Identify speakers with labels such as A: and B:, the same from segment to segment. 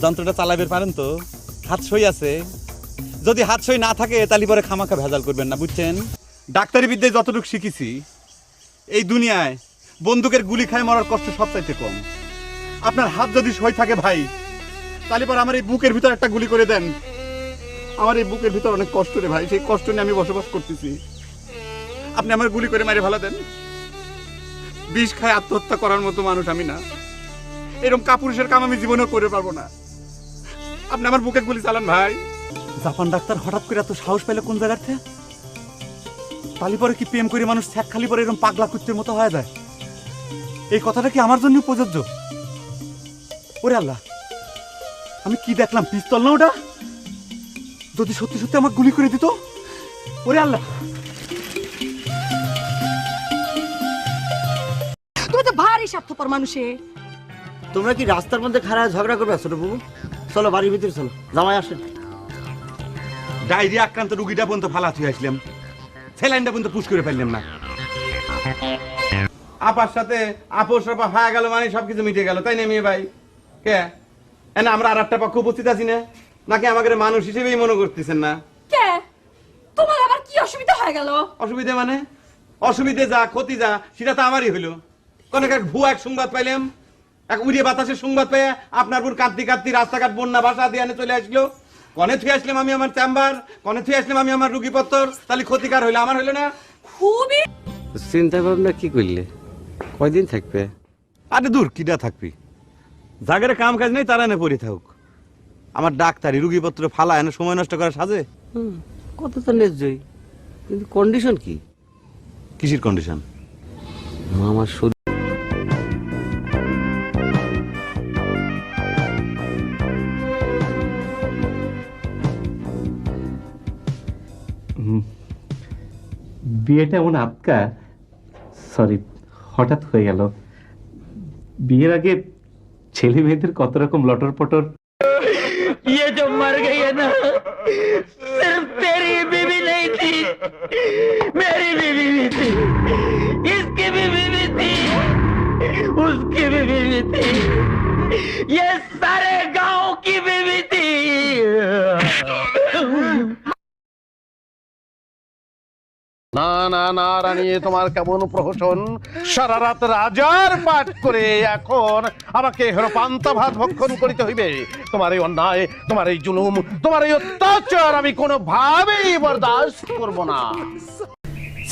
A: যন্ত্রটা চালাবের পারেন তো? হাত সই আছে? যদি হাত সই না থাকে তাহলে পরে খামাখা ভেজাল করবেন না, বুঝছেন? ডাক্তারি বিদ্যায় যতটুকু শিখেছি, এই দুনিয়ায় বন্দুকের গুলি খায় মরার কষ্ট সবচাইতে কম। আপনার হাত যদি সই থাকে ভাই, তাহলে পরে আমার এই বুকের ভিতর একটা গুলি করে দেন। আমার এই বুকের ভিতর অনেক কষ্ট রে ভাই, সেই কষ্ট নিয়ে আমি বসবাস করতেছি। আপনি আমার গুলি করে মেরে ফেলা দেন। বিষ খায় আত্মহত্যা করার মতো মানুষ আমি না। এরকম কাপুরুষের কাম আমি জীবনেও করে পারবো না। আপনি আমার বুকে গুলি চালান ভাই। জাপান ডাক্তার হঠাৎ করে এত সাহস পেলে কোন জায়গার থেকে? তালি পরে কি প্রেম করে মানুষ ছ্যাক খালি পরে এরকম পাগলা কুত্তের মতো হয়ে যায়? এই কথাটা কি আমার জন্য প্রযোজ্য? ওরে আল্লাহ, আমি কি দেখলাম? পিস্তল না ওটা? যদি সত্যি সত্যি আমার গুলি করে দিত? ওরে আল্লাহ,
B: তুমি তো ভারী স্বার্থপর মানুষে।
C: তোমরা কি রাস্তার মধ্যে খারাপ ঝগড়া করবে? ছোট বাবু চলো বাড়ির ভিতরে চলো, জামাই আসেন।
A: ডায়রিয়া আক্রান্ত রুগীটা পর্যন্ত ফালা থুয়ে আসলাম, সেলাইনটা পর্যন্ত পুশ করে ফেললাম না। আপার সাথে আপোষ রপা হয়ে গেল মানে সবকিছু মিটে গেল, তাই না মেয়ে ভাই? কে না আমরা আর একটা পক্ষ উপস্থিত আছি না? নাকি আমাদের মানুষ হিসেবেই মনে করতেছেন না?
B: কে তোমার আবার কি অসুবিধা হয়ে গেল?
A: অসুবিধে মানে? অসুবিধে যা ক্ষতি যা সেটা তো আমারই হইলো। কোন এক ভুয়া এক সংবাদ পাইলাম, এক উড়িয়ে বাতাসের সংবাদ পেয়ে আপনার বোন কাঁদতে কাঁদতে রাস্তাঘাট বন্যা ভাষা দিয়ে চলে আসলো। কনে থুয়ে আসলাম আমি আমার চেম্বার, কনে থুয়ে আসলাম আমি আমার রুগীপত্তর, তাহলে ক্ষতিকার হইলো আমার, হইলো না?
B: খুবই
D: চিন্তা ভাবনা কি করলে? কয়দিন থাকবে?
A: আরে দূর, কিডা থাকবি? জাগের কাম কাজ নেই, তারা এনে পড়ে থাকুক। আমার ডাক্তারি রুগীপত্র ফালা এনে সময় নষ্ট করা সাজে?
D: কত তো ন্যায্যই, কিন্তু কন্ডিশন কি?
A: কিসের কন্ডিশন?
D: আমার শুধু
E: বিয়েটা এমন আপকা, সরি হঠাৎ হয়ে গেল। বিয়ের আগে ছেলে মেয়েদের কত রকম লটর পটর।
C: ये जो मर गई है ना, सिर्फ तेरी बीवी नहीं थी, मेरी बीवी भी थी, इसकी भी बीवी थी, उसकी भी बीवी थी, ये सारे गांव की बीवी थी।
F: না না না রানী, তোমার কেমন প্রহসন! সারা রাত রাজার পাঠ করে এখন আমাকে পান্তা ভাত ভক্ষণ করিতে হইবে। তোমার এই অন্যায়, তোমার এই জুলুম, তোমার এই অত্যাচার আমি কোনোভাবেই বরদাস্ত করব না।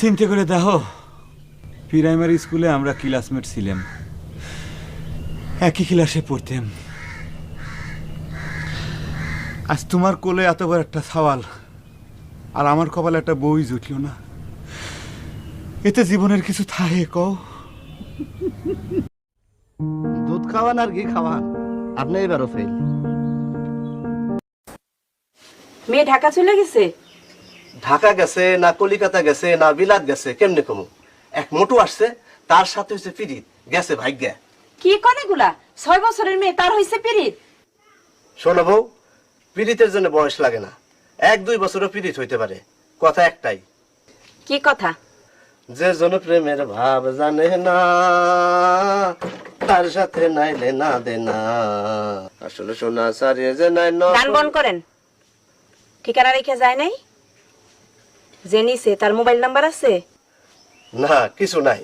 A: চিন্তা করে দেখো, প্রাইমারি স্কুলে আমরা ক্লাসমেট ছিলাম, একই ক্লাসে পড়তাম। আজ তোমার কোলে এত বড় একটা সওয়াল, আর আমার কপালে একটা বই জুটল না। এতে জীবনের কিছু থাকে কও?
C: দুধ খাওয়ান আর ঘি খাওয়ান, আপনি এবারও ফেল।
B: মেয়ে ঢাকা চলে গেছে?
C: ঢাকা গেছে না কলিকাতা গেছে না বিলাত গেছে কেমনে কমু? এক মোটু আসছে, তার সাথে হচ্ছে পিরিত, গেছে ভাগ্যা।
B: কি কনে গুলা? 6 বছরের মেয়ে, তার হইছে পিরিত?
C: শোনো বউ, পিরিতের জন্য বয়স লাগে না, 1-2 বছরও পিরিত হইতে পারে। কথা একটাই,
B: কি কথা?
C: যে জন প্রেমের ভাব জানে না, তার সাথে নাইলে না দে না। আসলে সোনা সারিয়ে যে নাই
B: গান বন করেন। ঠিকানা রেখে যায় নাই? জেনিছে তার মোবাইল নাম্বার আছে?
C: না, কিছু নাই।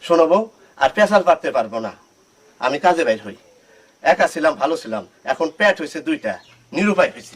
C: শোনো বউ, আর পেশাল পারতে পারবো না। আমি কাজে বাইর হই, একা ছিলাম ভালো ছিলাম, এখন পেট হয়েছে 2টা, নিরুপায় হয়েছি।